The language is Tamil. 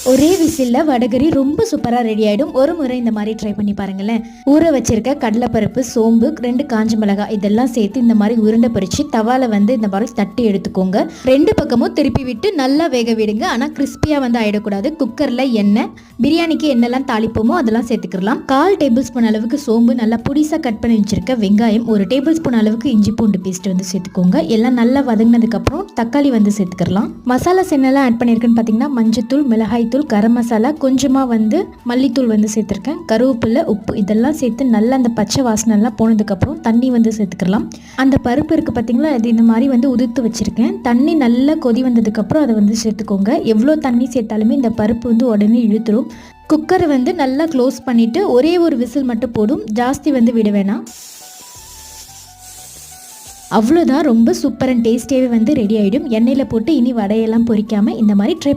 ஒரே விசில்ல வடகரி ரொம்ப சூப்பராக ரெடி ஆகிடும். ஒரு முறை இந்த மாதிரி ட்ரை பண்ணி பாருங்களேன். ஊற வச்சிருக்க கடலைப்பருப்பு, சோம்பு, 2 காஞ்ச மிளகாய் இதெல்லாம் சேர்த்து இந்த மாதிரி உருண்டை பறித்து தவால இந்த மாதிரி தட்டி எடுத்துக்கோங்க. 2 பக்கமும் திருப்பி விட்டு நல்லா வேக விடுங்க. ஆனால் கிறிஸ்பியாக ஆகிடக்கூடாது. குக்கரில் எண்ணெய், பிரியாணிக்கு என்னெல்லாம் தாளிப்போமோ அதெல்லாம் சேர்த்துக்கலாம். 1/4 டேபிள் ஸ்பூன் அளவுக்கு சோம்பு, நல்லா புடிசாக கட் பண்ணி வச்சிருக்க வெங்காயம், 1 டேபிள் ஸ்பூன் அளவுக்கு இஞ்சி பூண்டு பேஸ்ட் சேர்த்துக்கோங்க. எல்லாம் நல்லா வதங்கினதுக்கப்புறம் தக்காளி சேர்த்துக்கலாம். மசாலா என்னெல்லாம் ஆட் பண்ணியிருக்குன்னு பார்த்தீங்கன்னா மஞ்சத்தூள், மிளகாய்த்தூள், கரம் மசாலா, கொஞ்சமாக மல்லித்தூள் சேர்த்துருக்கேன், கருவேப்பிலை, உப்பு இதெல்லாம் சேர்த்து நல்லா அந்த பச்சை வாசனைலாம் போனதுக்கப்புறம் தண்ணி சேர்த்துக்கலாம். அந்த பருப்பு இருக்குது பார்த்தீங்களா, அது இந்த மாதிரி உதிர்த்து வச்சுருக்கேன். தண்ணி நல்லா கொதி வந்ததுக்கப்புறம் அதை சேர்த்துக்கோங்க. எவ்வளோ தண்ணி சேர்த்தாலுமே இந்த பருப்பு உடனே இழுத்துரும். குக்கரை நல்லா க்ளோஸ் பண்ணிவிட்டு ஒரே ஒரு விசில் மட்டும் போடும், ஜாஸ்தி விட வேணாம். அவ்வளோதான், ரொம்ப சூப்பர் அண்ட் டேஸ்டியாகவே ரெடி ஆகிடும். எண்ணெயில் போட்டு இனி வடையெல்லாம் பொரிக்காமல் இந்த மாதிரி ட்ரை பண்ணி